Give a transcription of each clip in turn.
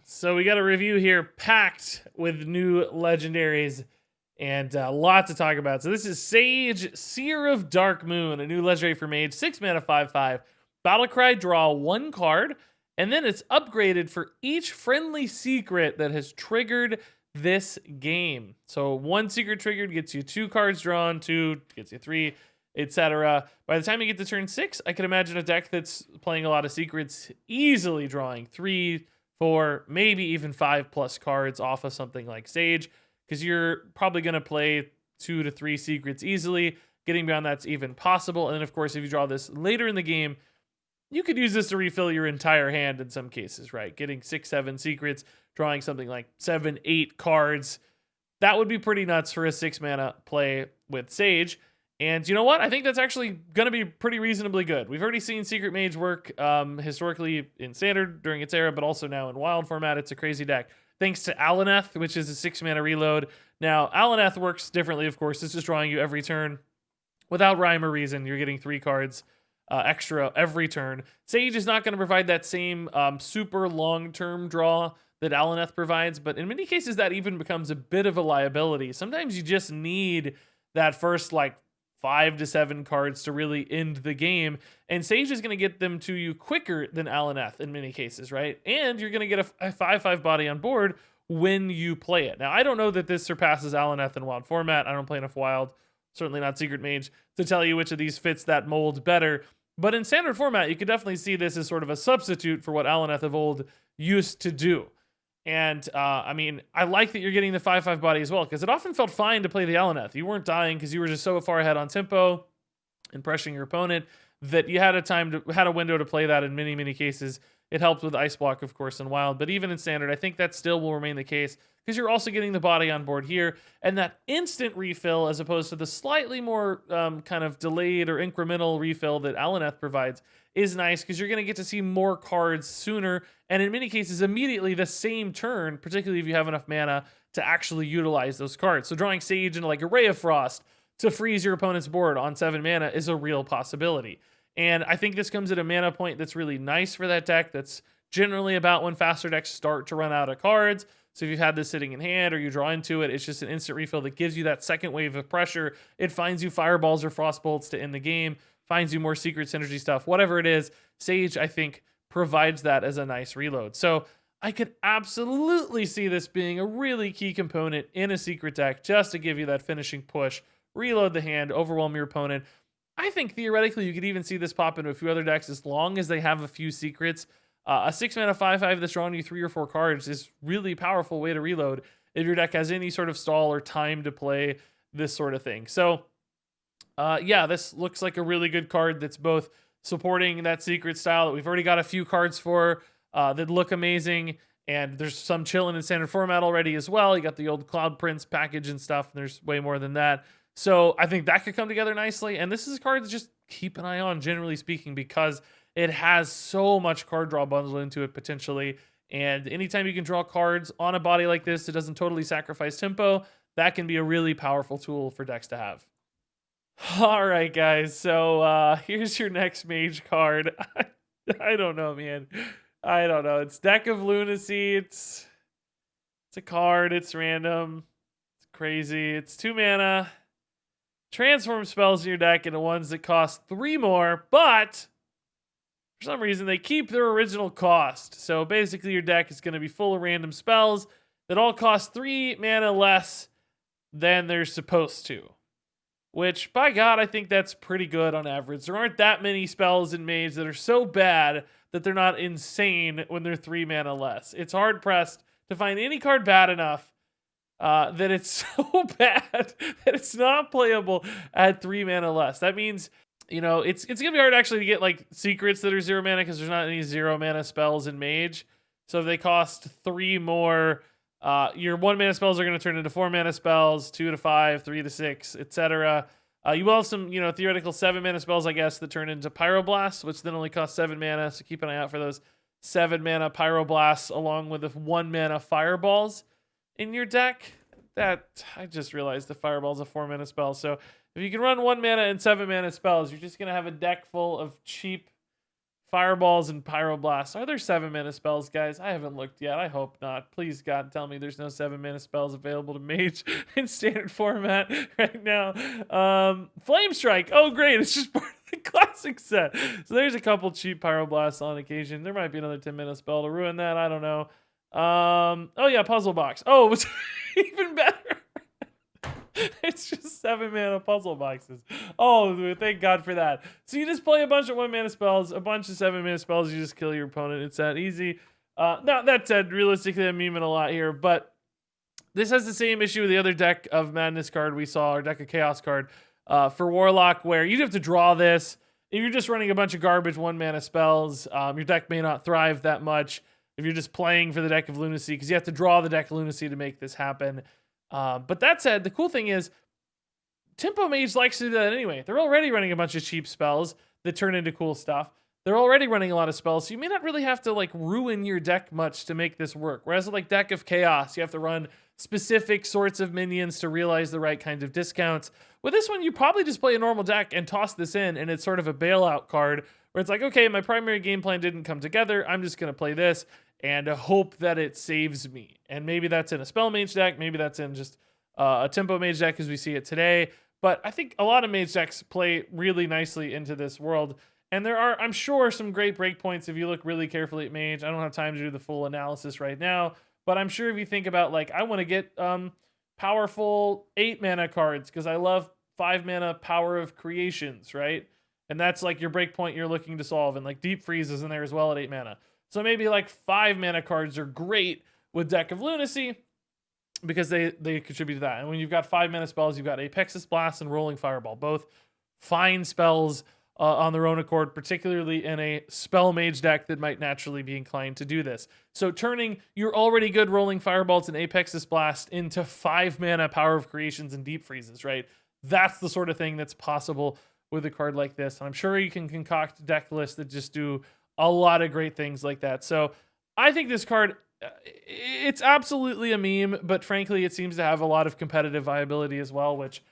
So we got a review here packed with new legendaries and a lot to talk about. So this is Sage, Seer of Darkmoon, a new legendary for mage, 6 mana, 5/5. Battlecry, draw 1 card, and then it's upgraded for each friendly secret that has triggered this game. So 1 secret triggered gets you 2 cards drawn, 2 gets you 3, etc. By the time you get to turn 6, I can imagine a deck that's playing a lot of secrets easily drawing 3, 4, maybe even 5+ cards off of something like Sage, because you're probably going to play 2 to 3 secrets easily. Getting beyond that's even possible. And then, of course, if you draw this later in the game, you could use this to refill your entire hand in some cases, right? Getting 6, 7 secrets, drawing something like 7, 8 cards. That would be pretty nuts for a 6 mana play with Sage. And you know what? I think that's actually going to be pretty reasonably good. We've already seen Secret Mage work historically in Standard during its era, but also now in Wild format. It's a crazy deck. Thanks to Alaneth, which is a 6 mana reload. Now, Alaneth works differently, of course. It's just drawing you every turn without rhyme or reason. You're getting 3 cards extra every turn. Sage is not going to provide that same super long-term draw that Alaneth provides, but in many cases that even becomes a bit of a liability. Sometimes you just need that first 5 to 7 cards to really end the game, and Sage is going to get them to you quicker than Alaneth in many cases, right? And you're going to get a 5/5 body on board when you play it. Now, I don't know that this surpasses Alaneth in Wild format. I don't play enough Wild, certainly not Secret Mage, to tell you which of these fits that mold better. But in Standard format, you could definitely see this as sort of a substitute for what Alaneth of old used to do. And I mean, I like that you're getting the 5/5 body as well, because it often felt fine to play the Alaneth. You weren't dying because you were just so far ahead on tempo and pressuring your opponent that you had a window to play that in many, many cases. It helped with Ice Block, of course, in Wild, but even in Standard, I think that still will remain the case because you're also getting the body on board here, and that instant refill as opposed to the slightly more kind of delayed or incremental refill that Alaneth provides is nice because you're going to get to see more cards sooner, and in many cases immediately the same turn, particularly if you have enough mana to actually utilize those cards. So drawing Sage into like a Ray of Frost to freeze your opponent's board on 7 mana is a real possibility. And I think this comes at a mana point that's really nice for that deck. That's generally about when faster decks start to run out of cards. So if you've had this sitting in hand or you draw into it, it's just an instant refill that gives you that second wave of pressure. It finds you fireballs or frostbolts to end the game, finds you more secret synergy stuff, whatever it is. Sage, I think, provides that as a nice reload. So I could absolutely see this being a really key component in a secret deck just to give you that finishing push, reload the hand, overwhelm your opponent. I think theoretically you could even see this pop into a few other decks as long as they have a few secrets. A 6 mana 5/5 that's drawing you 3 or 4 cards is really powerful way to reload if your deck has any sort of stall or time to play this sort of thing. So yeah, this looks like a really good card that's both supporting that secret style that we've already got a few cards for that look amazing, and there's some chilling in Standard format already as well. You got the old Cloud Prince package and stuff, and there's way more than that. So I think that could come together nicely, and this is a card to just keep an eye on, generally speaking, because it has so much card draw bundled into it potentially, and anytime you can draw cards on a body like this, it doesn't totally sacrifice tempo. That can be a really powerful tool for decks to have. All right, guys. So here's your next mage card. I don't know, man. I don't know. It's Deck of Lunacy. It's a card. It's random. It's crazy. It's 2 mana. Transform spells in your deck into ones that cost 3 more, but for some reason they keep their original cost. So basically your deck is going to be full of random spells that all cost 3 mana less than they're supposed to. Which, by God, I think that's pretty good on average. There aren't that many spells in Mage that are so bad that they're not insane when they're 3 mana less. It's hard-pressed to find any card bad enough that it's so bad that it's not playable at 3 mana less. That means, you know, it's gonna be hard actually to get like secrets that are 0 mana because there's not any 0 mana spells in Mage. So if they cost 3 more, your 1 mana spells are gonna turn into 4 mana spells, 2 to 5, 3 to 6, etc. You will have some, you know, theoretical 7 mana spells, I guess, that turn into Pyroblasts, which then only cost 7 mana. So keep an eye out for those 7 mana Pyroblasts along with the 1 mana Fireballs in your deck. That I just realized the Fireball's a 4 mana spell. So if you can run 1 mana and 7 mana spells, you're just gonna have a deck full of cheap Fireballs and Pyroblasts. Are there 7-mana spells, guys? I haven't looked yet. I hope not. Please, God, tell me there's no 7-mana spells available to Mage in standard format right now. Flame Strike. Oh, great. It's just part of the classic set. So there's a couple cheap Pyroblasts on occasion. There might be another 10-mana spell to ruin that. I don't know. Oh, yeah, Puzzle Box. Oh, it was even better. It's just 7-mana puzzle boxes. Oh, thank God for that. So you just play a bunch of 1-mana spells, a bunch of 7-mana spells, you just kill your opponent. It's that easy. Now, that said, realistically, I'm memeing a lot here, but this has the same issue with the other deck of Madness card we saw, or deck of Chaos card, for Warlock, where you'd have to draw this. If you're just running a bunch of garbage 1-mana spells, your deck may not thrive that much if you're just playing for the deck of Lunacy, because you have to draw the deck of Lunacy to make this happen. But that said, the cool thing is, Tempo Mage likes to do that anyway. They're already running a bunch of cheap spells that turn into cool stuff. They're already running a lot of spells, so you may not really have to like ruin your deck much to make this work. Whereas like deck of Chaos, you have to run specific sorts of minions to realize the right kinds of discounts. With this one, you probably just play a normal deck and toss this in, and it's sort of a bailout card where it's like, okay, my primary game plan didn't come together. I'm just going to play this and hope that it saves me. And maybe that's in a Spell Mage deck. Maybe that's in just a Tempo Mage deck as we see it today. But I think a lot of Mage decks play really nicely into this world. And there are, I'm sure, some great breakpoints if you look really carefully at Mage. I don't have time to do the full analysis right now. But I'm sure if you think about, like, I want to get powerful 8-mana cards because I love 5-mana Power of Creations, right? And that's like your breakpoint you're looking to solve. And like Deep Freeze is in there as well at 8 mana. So maybe like 5-mana cards are great with Deck of Lunacy because they contribute to that. And when you've got 5-mana spells, you've got Apexis Blast and Rolling Fireball, both fine spells on their own accord, particularly in a Spell Mage deck that might naturally be inclined to do this. So turning your already good Rolling Fireballs and Apexis Blast into 5-mana Power of Creations and Deep Freezes, right? That's the sort of thing that's possible with a card like this. And I'm sure you can concoct deck lists that just do a lot of great things like that. So I think this card, it's absolutely a meme, but frankly, it seems to have a lot of competitive viability as well, which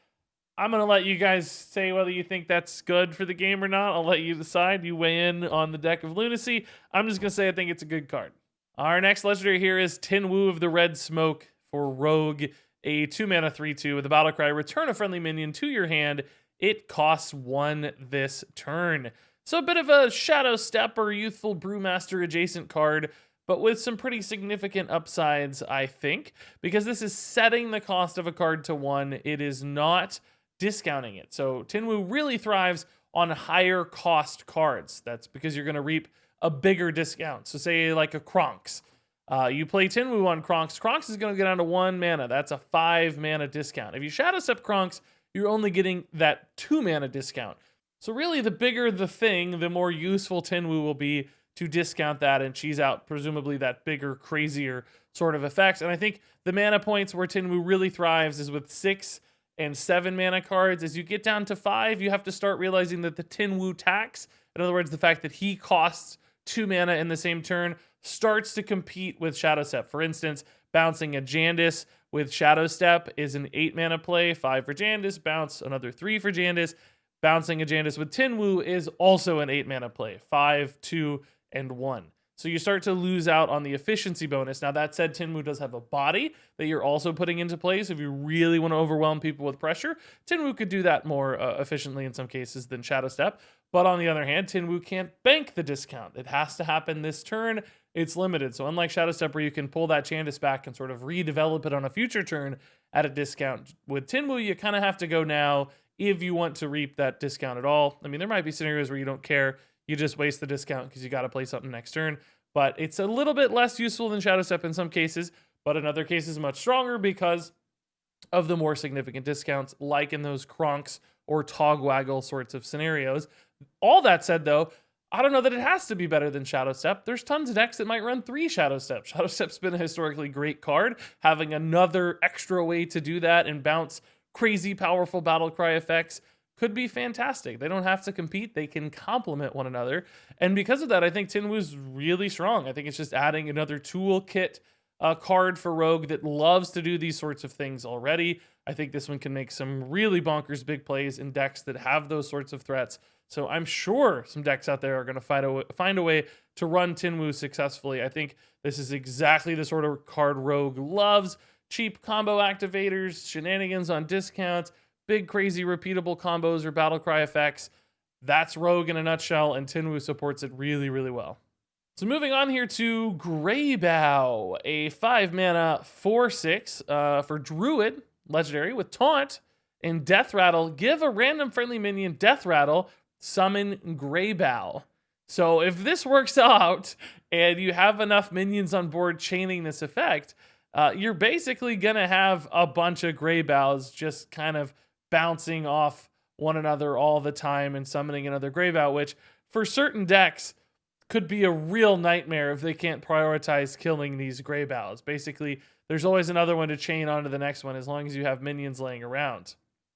I'm going to let you guys say whether you think that's good for the game or not. I'll let you decide. You weigh in on the Deck of Lunacy. I'm just going to say I think it's a good card. Our next legendary here is Tinwu of the Red Smoke for Rogue, a 2-mana 3/2 with a battle cry. Return a friendly minion to your hand. It costs 1 this turn. So a bit of a Shadow Step or Youthful Brewmaster adjacent card, but with some pretty significant upsides, I think, because this is setting the cost of a card to 1. It is not discounting it. So Tinwu really thrives on higher cost cards. That's because you're going to reap a bigger discount. So say like a Kronks. You play Tinwu on Kronks. Kronks is going to get down to 1 mana. That's a 5-mana discount. If you Shadow Step Kronks, you're only getting that 2-mana discount. So really, the bigger the thing, the more useful Tinwu will be to discount that and cheese out presumably that bigger, crazier sort of effect. And I think the mana points where Tinwu really thrives is with 6 and 7-mana cards. As you get down to 5, you have to start realizing that the Tinwu tax, in other words, the fact that he costs 2 mana in the same turn, starts to compete with Shadow Step. For instance, bouncing a Jandis with Shadow Step is an 8-mana play, 5 for Jandis, bounce another 3 for Jandis. Bouncing a Jandis with Tinwu is also an 8-mana play, 5, 2, and 1. So you start to lose out on the efficiency bonus. Now, that said, Tinwu does have a body that you're also putting into place. If you really want to overwhelm people with pressure, Tinwu could do that more efficiently in some cases than Shadow Step. But on the other hand, Tinwu can't bank the discount. It has to happen this turn. It's limited. So unlike Shadow Step, where you can pull that Jandis back and sort of redevelop it on a future turn at a discount, with Tinwu, you kind of have to go now if you want to reap that discount at all. I mean, there might be scenarios where you don't care. You just waste the discount because you got to play something next turn. But it's a little bit less useful than Shadow Step in some cases, but in other cases much stronger because of the more significant discounts, like in those Kronks or Togwaggle sorts of scenarios. All that said, though, I don't know that it has to be better than Shadow Step. There's tons of decks that might run 3 Shadow Steps. Shadow Step's been a historically great card. Having another extra way to do that and bounce crazy powerful battle cry effects could be fantastic. They don't have to compete. They can complement one another. And because of that, I think Tinwu's really strong. I think it's just adding another toolkit card for Rogue that loves to do these sorts of things already. I think this one can make some really bonkers big plays in decks that have those sorts of threats. So I'm sure some decks out there are going to find a way to run Tinwu successfully. I think this is exactly the sort of card Rogue loves. Cheap combo activators, shenanigans on discounts, big crazy repeatable combos or battle cry effects. That's Rogue in a nutshell, and Tinwu supports it really, really well. So moving on here to Greybau, a 5-mana 4/6 for Druid, legendary, with Taunt and Death Rattle. Give a random friendly minion Death Rattle, summon Greybau. So if this works out and you have enough minions on board chaining this effect, you're basically going to have a bunch of Greybaus just kind of bouncing off one another all the time and summoning another Greybau, which for certain decks could be a real nightmare if they can't prioritize killing these Greybaus. Basically, there's always another one to chain onto the next one as long as you have minions laying around.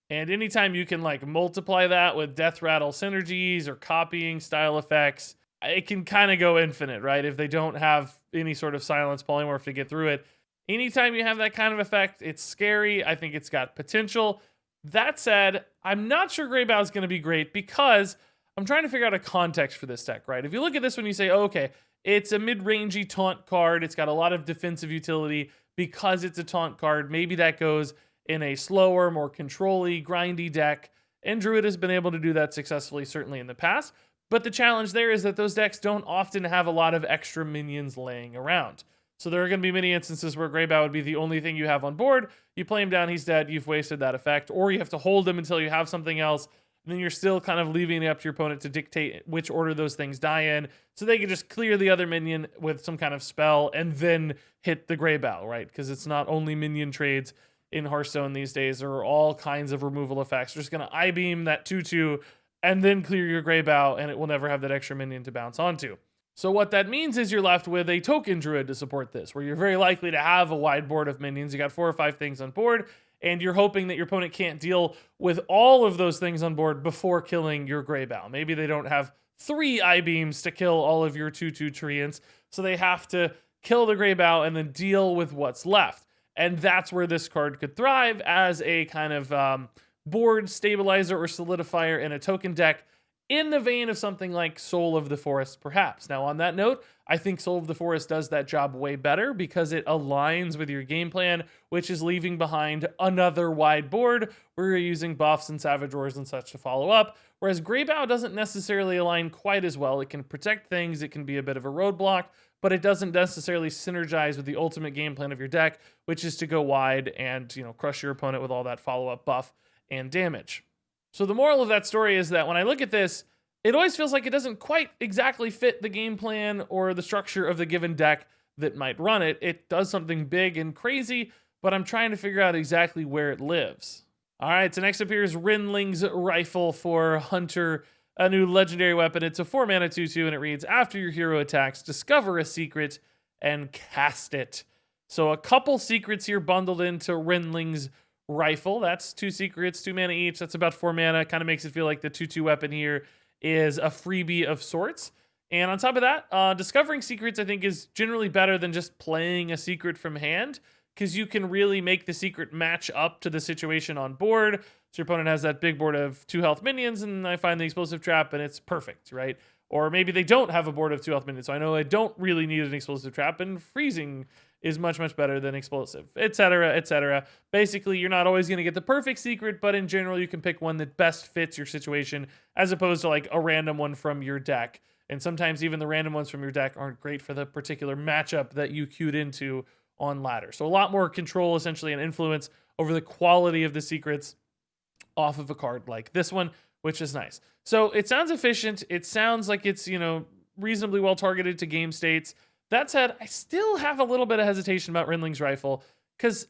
And anytime you can like multiply that with Death Rattle synergies or copying style effects, it can kind of go infinite, right? If they don't have any sort of silence polymorph to get through it. Anytime you have that kind of effect, it's scary. I think it's got potential. That said, I'm not sure Greybau is going to be great because I'm trying to figure out a context for this deck, right? If you look at this one, you say, oh, okay, it's a mid-rangey taunt card. It's got a lot of defensive utility because it's a taunt card. Maybe that goes in a slower, more control-y, grindy deck. And Druid has been able to do that successfully, certainly in the past. But the challenge there is that those decks don't often have a lot of extra minions laying around. So there are going to be many instances where Greybau would be the only thing you have on board. You play him down, he's dead, you've wasted that effect. Or you have to hold him until you have something else. And then you're still kind of leaving it up to your opponent to dictate which order those things die in. So they can just clear the other minion with some kind of spell and then hit the Greybau, right? Because it's not only minion trades in Hearthstone these days. There are all kinds of removal effects. You're just going to I-beam that 2/2 and then clear your Greybau, and it will never have that extra minion to bounce onto. So what that means is you're left with a token Druid to support this, where you're very likely to have a wide board of minions. You got 4 or 5 things on board, and you're hoping that your opponent can't deal with all of those things on board before killing your Greybau. Maybe they don't have 3 I-beams to kill all of your 2/2 treants, so they have to kill the Greybau and then deal with what's left. And that's where this card could thrive as a kind of board stabilizer or solidifier in a token deck, in the vein of something like Soul of the Forest, perhaps. Now, on that note, I think Soul of the Forest does that job way better because it aligns with your game plan, which is leaving behind another wide board where you're using buffs and Savage Roars and such to follow up, whereas Greybau doesn't necessarily align quite as well. It can protect things, it can be a bit of a roadblock, but it doesn't necessarily synergize with the ultimate game plan of your deck, which is to go wide and, crush your opponent with all that follow-up buff and damage. So the moral of that story is that when I look at this, it always feels like it doesn't quite exactly fit the game plan or the structure of the given deck that might run it. It does something big and crazy, but I'm trying to figure out exactly where it lives. All right, so next up here is Rinlings Rifle for Hunter, a new legendary weapon. It's a 4-mana 2/2, and it reads, after your hero attacks, discover a secret and cast it. So a couple secrets here bundled into Rinlings Rifle. That's 2 secrets, 2 mana each. That's about 4 mana. Kind of makes it feel like the 2/2 weapon here is a freebie of sorts. And on top of that, discovering secrets I think is generally better than just playing a secret from hand, because you can really make the secret match up to the situation on board. So your opponent has that big board of 2 health minions, and I find the explosive trap, and it's perfect, right? Or maybe they don't have a board of 2 health minions, so I know I don't really need an explosive trap, and freezing is much, much better than explosive, etc., etc. Basically, you're not always going to get the perfect secret, but in general, you can pick one that best fits your situation, as opposed to like a random one from your deck. And sometimes even the random ones from your deck aren't great for the particular matchup that you queued into on ladder. So a lot more control, essentially, and influence over the quality of the secrets off of a card like this one, which is nice. So it sounds efficient. It sounds like it's, reasonably well targeted to game states. That said, I still have a little bit of hesitation about Rinlings Rifle because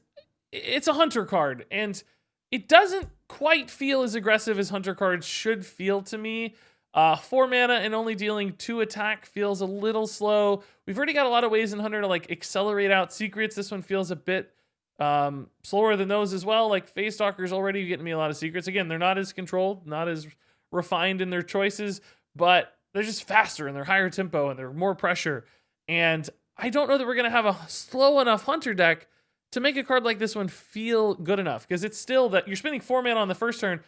it's a hunter card, and it doesn't quite feel as aggressive as hunter cards should feel to me. 4 mana and only dealing 2 attack feels a little slow. We've already got a lot of ways in hunter to like accelerate out secrets. This one feels a bit slower than those as well. Like Phase Stalker's already getting me a lot of secrets. Again, they're not as controlled, not as refined in their choices, but they're just faster and they're higher tempo and they're more pressure. And I don't know that we're going to have a slow enough hunter deck to make a card like this one feel good enough, because it's still that you're spending 4 mana on the first turn,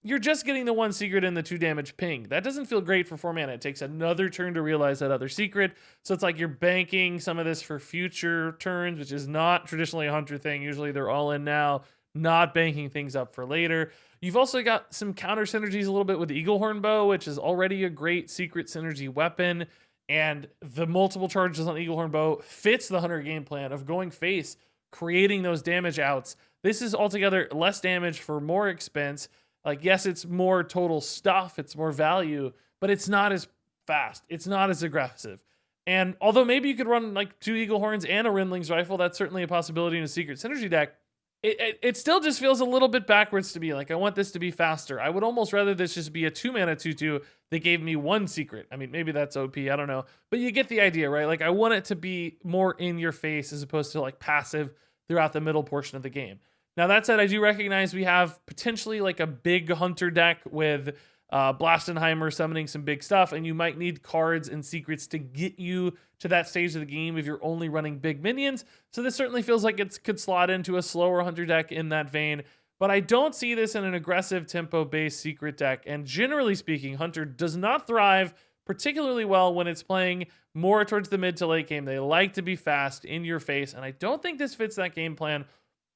you're just getting the 1 secret and the 2 damage ping. That doesn't feel great for 4 mana. It takes another turn to realize that other secret. So it's like you're banking some of this for future turns, which is not traditionally a Hunter thing. Usually they're all in now, not banking things up for later. You've also got some counter synergies a little bit with the Eaglehorn Bow, which is already a great secret synergy weapon. And the multiple charges on Eaglehorn Bow fits the Hunter game plan of going face, creating those damage outs. This is altogether less damage for more expense. Like, yes, it's more total stuff, it's more value, but it's not as fast. It's not as aggressive. And although maybe you could run like 2 Eaglehorns and a Rinlings Rifle, that's certainly a possibility in a secret synergy deck. It still just feels a little bit backwards to me. Like, I want this to be faster. I would almost rather this just be a 2 mana 2/2 that gave me 1 secret. I mean, maybe that's OP, I don't know. But you get the idea, right? Like, I want it to be more in your face as opposed to like passive throughout the middle portion of the game. Now, that said, I do recognize we have potentially like a big Hunter deck with Blastenheimer summoning some big stuff, and you might need cards and secrets to get you to that stage of the game if you're only running big minions. So this certainly feels like it could slot into a slower Hunter deck in that vein, but I don't see this in an aggressive tempo-based secret deck. And generally speaking, Hunter does not thrive particularly well when it's playing more towards the mid to late game. They like to be fast, in your face, and I don't think this fits that game plan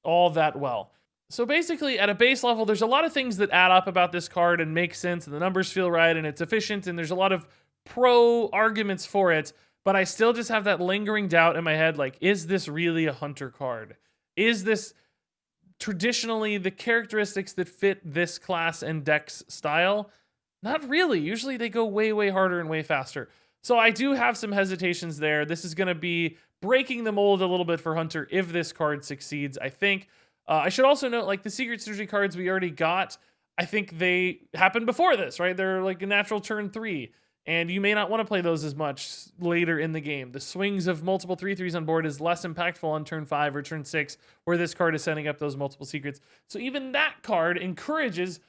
all that well. So basically, at a base level, there's a lot of things that add up about this card and make sense, and the numbers feel right, and it's efficient, and there's a lot of pro arguments for it, but I still just have that lingering doubt in my head, like, is this really a Hunter card? Is this traditionally the characteristics that fit this class and deck's style? Not really. Usually they go way, way harder and way faster. So I do have some hesitations there. This is going to be breaking the mold a little bit for Hunter if this card succeeds, I think. I should also note, like, the Secret Synergy cards we already got, I think they happened before this, right? They're like a natural turn 3, and you may not want to play those as much later in the game. The swings of multiple 3/3s on board is less impactful on turn 5 or turn 6, where this card is setting up those multiple secrets. So even that card encourages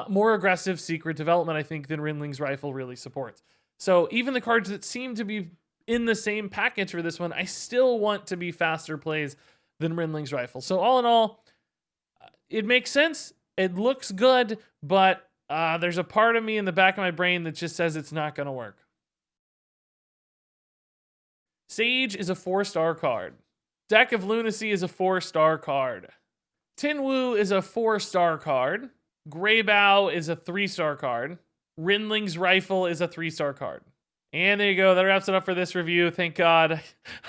more aggressive secret development, I think, than Rinlings Rifle really supports. So even the cards that seem to be in the same package for this one, I still want to be faster plays than Rinlings Rifle. So all in all, it makes sense. It looks good, but there's a part of me in the back of my brain that just says it's not going to work. Sage is a 4-star card. Deck of Lunacy is a 4-star card. Tinwu is a 4-star card. Greybau is a 3-star card. Rinlings Rifle is a 3-star card. And there you go. That wraps it up for this review. Thank God. I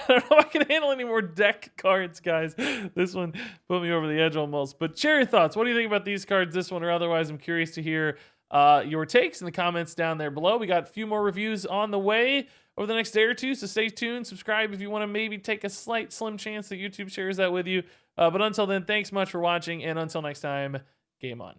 don't know if I can handle any more deck cards, guys. This one put me over the edge almost. But share your thoughts. What do you think about these cards, this one or otherwise? I'm curious to hear your takes in the comments down there below. We got a few more reviews on the way over the next day or two, so stay tuned. Subscribe if you want to maybe take a slight slim chance that YouTube shares that with you. But until then, thanks much for watching, and until next time, game on.